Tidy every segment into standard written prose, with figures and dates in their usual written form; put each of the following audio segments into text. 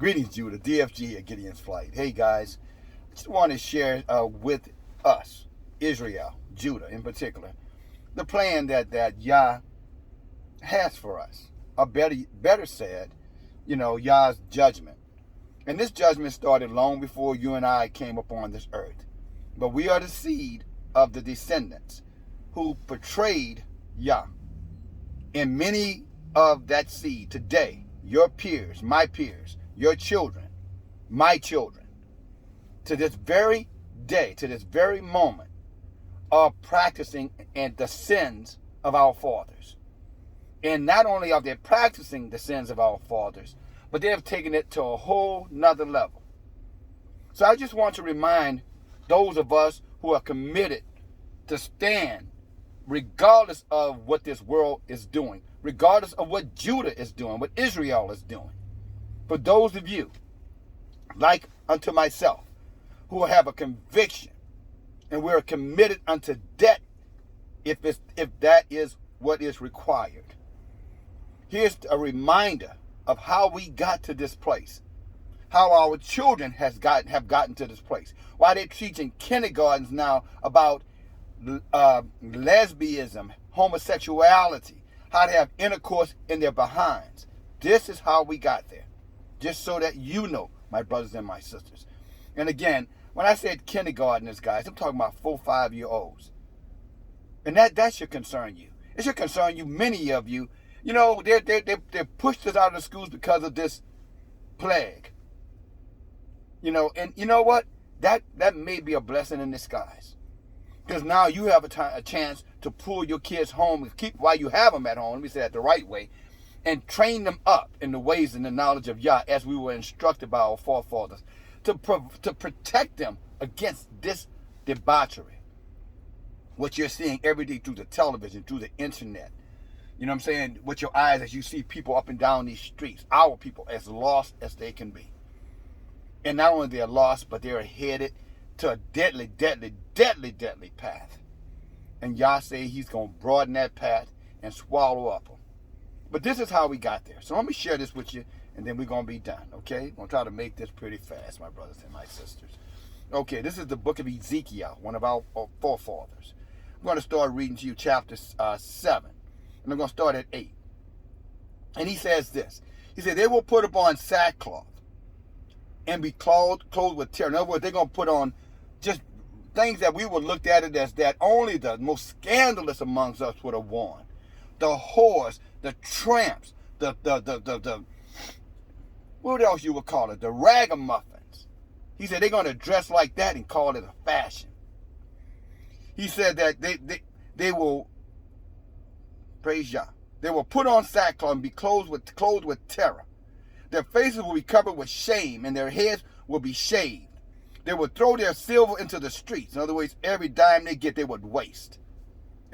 Greetings, Judah. DFG at Gideon's Flight. Hey, guys. I just want to share with us, Israel, Judah in particular, the plan that Yah has for us. Or better said, Yah's judgment. And this judgment started long before you and I came upon this earth. But we are the seed of the descendants who portrayed Yah. And many of that seed today, your peers, my peers, your children, my children, to this very day, to this very moment, are practicing and the sins of our fathers. And not only are they practicing the sins of our fathers, but they have taken it to a whole nother level. So I just want to remind those of us who are committed to stand regardless of what this world is doing, regardless of what Judah is doing, what Israel is doing. For those of you, like unto myself, who have a conviction and we're committed unto death if that is what is required. Here's a reminder of how we got to this place, how our children have gotten to this place, why they're teaching kindergartens now about lesbianism, homosexuality, how to have intercourse in their behinds. This is how we got there. Just so that you know, my brothers and my sisters. And again, when I said kindergartners, guys, I'm talking about 4, 5-year-olds. And that should concern you. It should concern you, many of you. They're pushed us out of the schools because of this plague. And you know what? That may be a blessing in disguise. Because now you have a chance to pull your kids home and keep while you have them at home. Let me say that the right way. And train them up in the ways and the knowledge of Yah as we were instructed by our forefathers to protect them against this debauchery. What you're seeing every day through the television, through the internet. You know what I'm saying? With your eyes as you see people up and down these streets. Our people as lost as they can be. And not only they're lost, but they're headed to a deadly, deadly, deadly, deadly path. And Yah say he's going to broaden that path and swallow up them. But this is how we got there. So let me share this with you, and then we're going to be done, okay? I'm going to try to make this pretty fast, my brothers and my sisters. Okay, this is the book of Ezekiel, one of our forefathers. I'm going to start reading to you chapter 7, and I'm going to start at 8. And he says this. He said, they will put upon sackcloth and be clothed with terror. In other words, they're going to put on just things that we would look at it as that only the most scandalous amongst us would have worn. The whores, the tramps, the what else you would call it? The ragamuffins. He said they're going to dress like that and call it a fashion. He said that they will, praise Yah, they will put on sackcloth and be clothed with terror. Their faces will be covered with shame and their heads will be shaved. They will throw their silver into the streets. In other words, every dime they get, they would waste.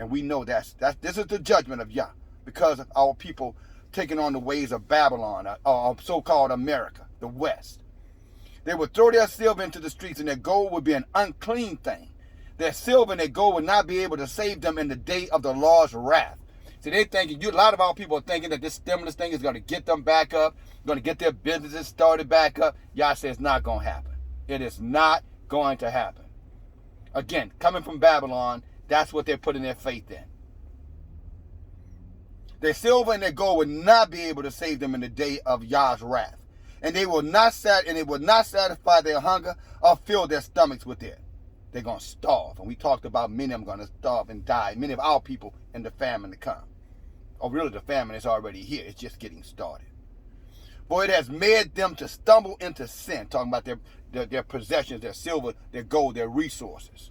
And we know this is the judgment of Yah because of our people taking on the ways of Babylon, or so-called America, the West. They would throw their silver into the streets and their gold would be an unclean thing. Their silver and their gold would not be able to save them in the day of the Lord's wrath. See, they're thinking, a lot of our people are thinking that this stimulus thing is going to get them back up, going to get their businesses started back up. Yah says it's not going to happen. It is not going to happen. Again, coming from Babylon, that's what they're putting their faith in. Their silver and their gold would not be able to save them in the day of Yah's wrath. And they will not satisfy their hunger or fill their stomachs with it. They're going to starve. And we talked about many of them going to starve and die. Many of our people in the famine to come. Or really the famine is already here. It's just getting started. For it has made them to stumble into sin. Talking about their possessions, their silver, their gold, their resources.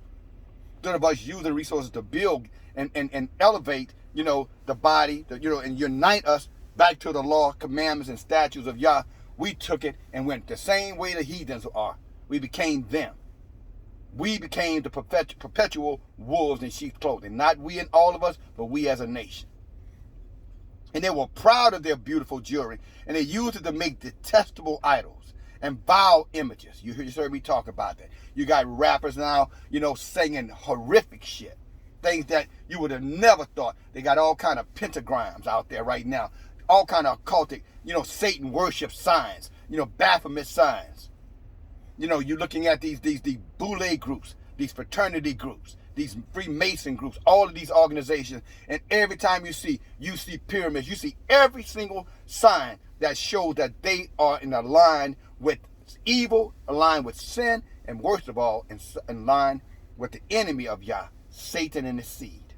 Instead of us using resources to build and elevate, the body, and unite us back to the law, commandments, and statutes of Yah, we took it and went the same way the heathens are. We became them. We became the perpetual wolves in sheep's clothing. Not we and all of us, but we as a nation. And they were proud of their beautiful jewelry, and they used it to make detestable idols and vile images. You heard me talk about that. You got rappers now, singing horrific shit. Things that you would have never thought. They got all kind of pentagrams out there right now. All kind of occultic, Satan worship signs. Baphomet signs. You're looking at these Boule groups, these fraternity groups, these Freemason groups, all of these organizations, and every time you see pyramids, you see every single sign that shows that they are in a line with evil, aligned with sin, and worst of all, in line with the enemy of Yah, Satan and his seed.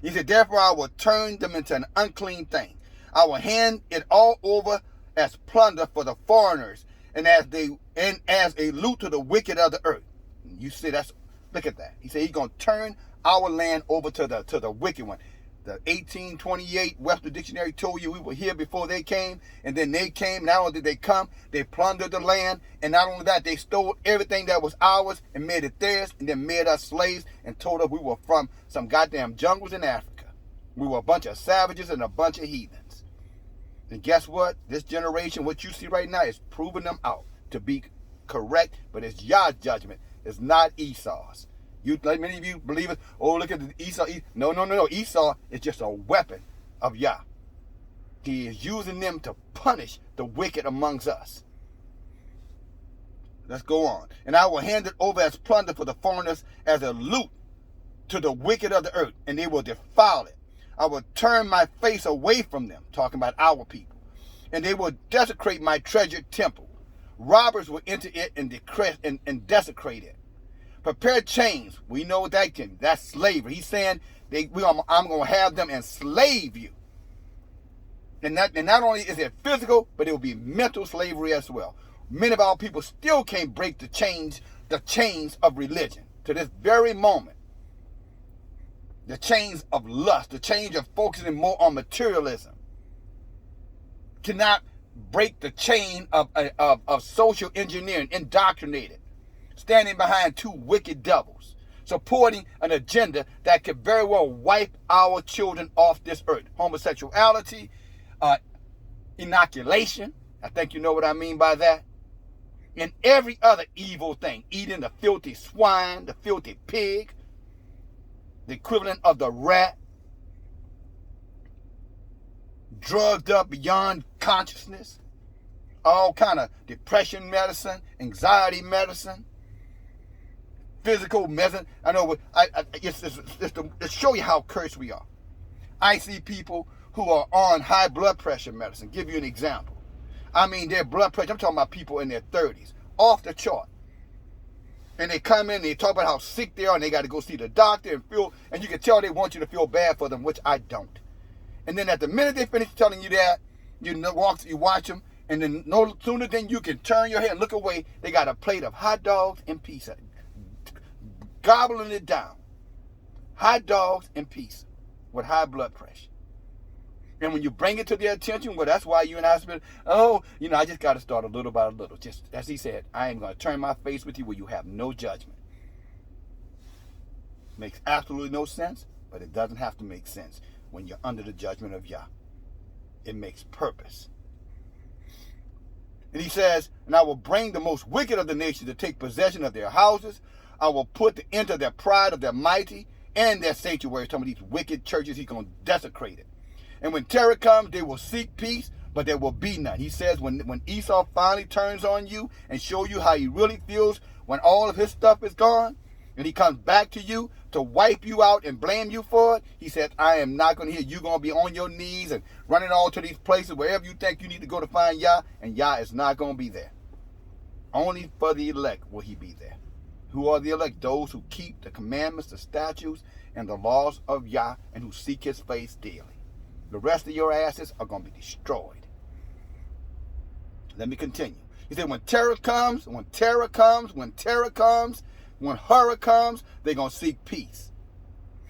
He said, therefore I will turn them into an unclean thing. I will hand it all over as plunder for the foreigners, and as a loot to the wicked of the earth. You see, look at that. He said he's going to turn our land over to the wicked one. The 1828 Webster Dictionary told you we were here before they came, and then they came. Not only did they come, they plundered the land, and not only that, they stole everything that was ours and made it theirs, and then made us slaves and told us we were from some goddamn jungles in Africa. We were a bunch of savages and a bunch of heathens. And guess what? This generation, what you see right now, is proving them out to be correct, but it's Yah's judgment. It's not Esau's. Like many of you believers, look at the Esau. No. Esau is just a weapon of Yah. He is using them to punish the wicked amongst us. Let's go on. And I will hand it over as plunder for the foreigners, as a loot to the wicked of the earth, and they will defile it. I will turn my face away from them, talking about our people, and they will desecrate my treasured temple. Robbers will enter it and desecrate it. Prepare chains. We know what that can. That's slavery. He's saying I'm going to have them enslave you. And not only is it physical, but it will be mental slavery as well. Many of our people still can't break the chains of religion to this very moment. The chains of lust, the chains of focusing more on materialism, cannot break the chain of social engineering, indoctrinated, standing behind two wicked devils, supporting an agenda that could very well wipe our children off this earth. Homosexuality, inoculation, I think you know what I mean by that, and every other evil thing, eating the filthy swine, the filthy pig, the equivalent of the rat, drugged up beyond consciousness, all kind of depression medicine, anxiety medicine, physical medicine. I know, it's to show you how cursed we are. I see people who are on high blood pressure medicine. Give you an example. I mean, their blood pressure, I'm talking about people in their 30s, off the chart. And they come in and they talk about how sick they are and they got to go see the doctor and you can tell they want you to feel bad for them, which I don't. And then at the minute they finish telling you that, you watch them, and then no sooner than you can turn your head and look away, they got a plate of hot dogs and pizza, gobbling it down. Hot dogs and pizza with high blood pressure. And when you bring it to their attention, well, that's why you're in the hospital. I just got to start a little by a little. Just as he said, I am going to turn my face with you where you have no judgment. Makes absolutely no sense, but it doesn't have to make sense when you're under the judgment of Yah. It makes purpose. And he says, and I will bring the most wicked of the nations to take possession of their houses. I will put the end to their pride of their mighty and their sanctuary. Some of these wicked churches, he's going to desecrate it. And when terror comes, they will seek peace, but there will be none. He says when Esau finally turns on you and show you how he really feels when all of his stuff is gone, and he comes back to you to wipe you out and blame you for it, he says, I am not going to hear. You're going to be on your knees and running all to these places wherever you think you need to go to find Yah, and Yah is not going to be there. Only for the elect will he be there. Who are the elect? Those who keep the commandments, the statutes, and the laws of Yah, and who seek his face daily. The rest of your asses are going to be destroyed. Let me continue. He said, when horror comes, they're going to seek peace.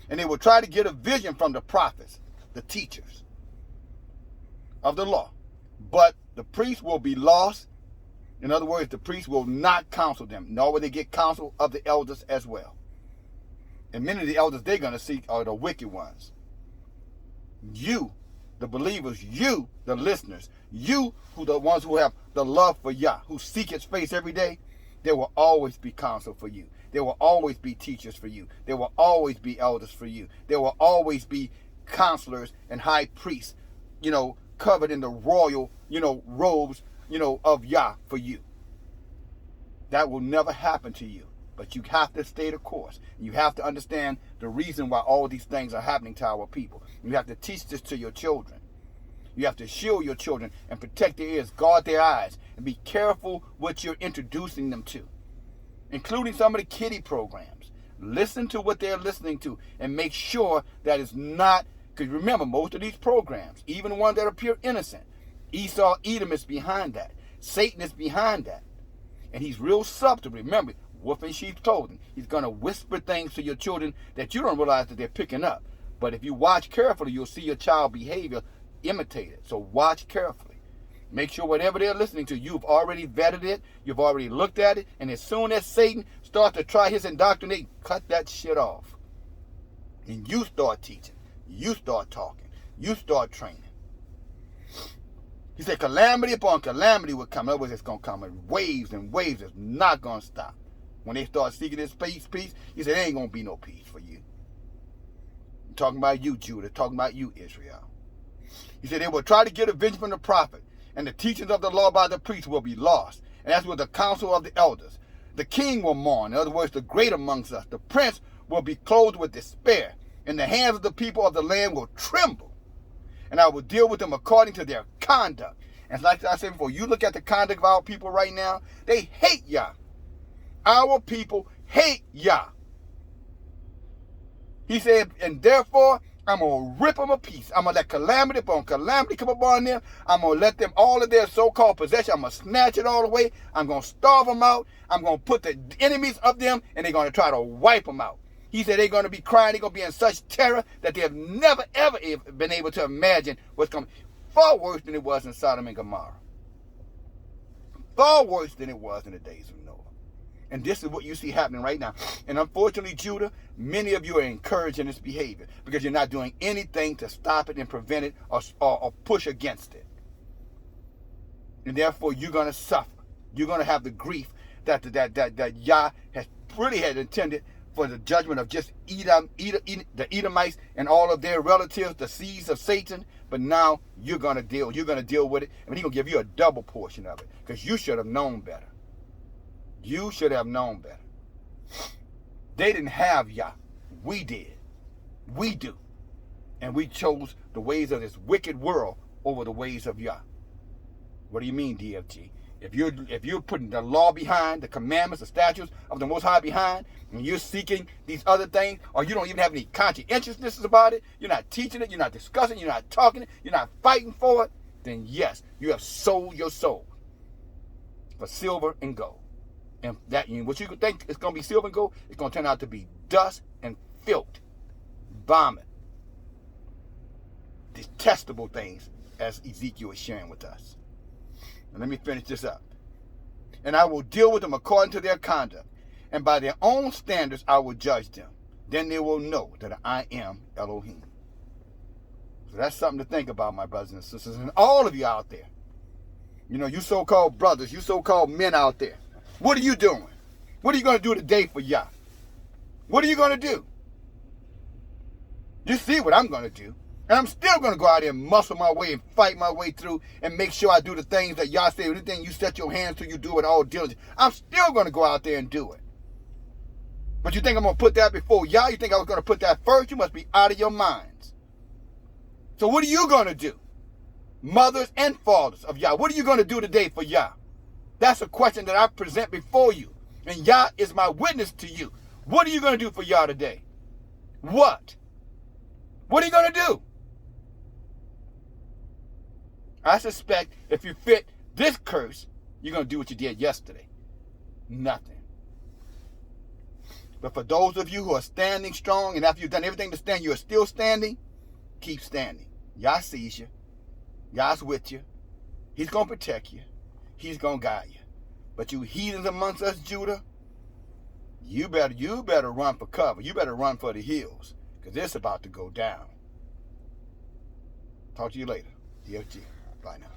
And they will try to get a vision from the prophets, the teachers of the law. But the priests will be lost. In other words, the priests will not counsel them, nor will they get counsel of the elders as well. And many of the elders they're going to seek are the wicked ones. You, the believers, you, the listeners, you, who the ones who have the love for Yah, who seek his face every day, there will always be counsel for you. There will always be teachers for you. There will always be elders for you. There will always be counselors and high priests, covered in the royal robes, of Yah for you. That will never happen to you. But you have to stay the course. You have to understand the reason why all these things are happening to our people. You have to teach this to your children. You have to shield your children and protect their ears, guard their eyes, and be careful what you're introducing them to, including some of the kiddie programs. Listen to what they're listening to and make sure that it's not, because remember, most of these programs, even the ones that appear innocent, Esau, Edom is behind that. Satan is behind that. And he's real subtle. Remember, wolf in sheep's clothing. He's going to whisper things to your children that you don't realize that they're picking up. But if you watch carefully, you'll see your child behavior imitated. So watch carefully. Make sure whatever they're listening to, you've already vetted it, you've already looked at it, and as soon as Satan starts to try his indoctrination, cut that shit off. And you start teaching. You start talking. You start training. He said calamity upon calamity would come. In other words, it's going to come in waves and waves. It's not going to stop. When they start seeking this peace, he said, there ain't going to be no peace for you. I'm talking about you, Judah. Talking about you, Israel. He said they will try to get a vengeance from the prophet, and the teachings of the law by the priest will be lost. And as with the counsel of the elders, the king will mourn. In other words, the great amongst us. The prince will be clothed with despair, and the hands of the people of the land will tremble. And I will deal with them according to their conduct. And like I said before, you look at the conduct of our people right now, they hate Yah. Our people hate Yah. He said, and therefore, I'm going to rip them a piece. I'm going to let calamity upon calamity come upon them. I'm going to let them, all of their so-called possession, I'm going to snatch it all away. I'm going to starve them out. I'm going to put the enemies of them, and they're going to try to wipe them out. He said they're going to be crying. They're going to be in such terror that they have never, ever been able to imagine what's coming. Far worse than it was in Sodom and Gomorrah. Far worse than it was in the days of Noah. And this is what you see happening right now. And unfortunately, Judah, many of you are encouraging this behavior because you're not doing anything to stop it and prevent it or push against it. And therefore, you're going to suffer. You're going to have the grief that Yah has really had intended for the judgment of just Edom, the Edomites and all of their relatives, the seeds of Satan. But now you're going to deal with it. And he's going to give you a double portion of it because you should have known better. You should have known better. They didn't have Yah. We did. We do. And we chose the ways of this wicked world over the ways of Yah. What do you mean, DFG? If you're putting the law behind, the commandments, the statutes of the Most High behind, and you're seeking these other things, or you don't even have any conscientiousness about it, you're not teaching it, you're not discussing it, you're not talking it, you're not fighting for it, then yes, you have sold your soul for silver and gold. And that, what you think is going to be silver and gold, it's going to turn out to be dust and filth, vomit, detestable things, as Ezekiel is sharing with us. And let me finish this up. And I will deal with them according to their conduct, and by their own standards I will judge them. Then they will know that I am Elohim. So that's something to think about, my brothers and sisters, and all of you out there. You so-called brothers, you so-called men out there. What are you doing? What are you going to do today for Yah? What are you going to do? You see what I'm going to do. And I'm still going to go out there and muscle my way and fight my way through and make sure I do the things that Yah said. Anything you set your hands to, you do it all diligent. I'm still going to go out there and do it. But you think I'm going to put that before Yah? You think I was going to put that first? You must be out of your minds. So what are you going to do? Mothers and fathers of Yah, what are you going to do today for Yah? That's a question that I present before you. And Yah is my witness to you. What are you going to do for Yah today? What? What are you going to do? I suspect if you fit this curse, you're going to do what you did yesterday. Nothing. But for those of you who are standing strong, and after you've done everything to stand, you are still standing, keep standing. Yah sees you. Yah's with you. He's going to protect you. He's going to guide you. But you heathens amongst us, Judah, you better run for cover. You better run for the hills, because it's about to go down. Talk to you later. DFG. Bye now.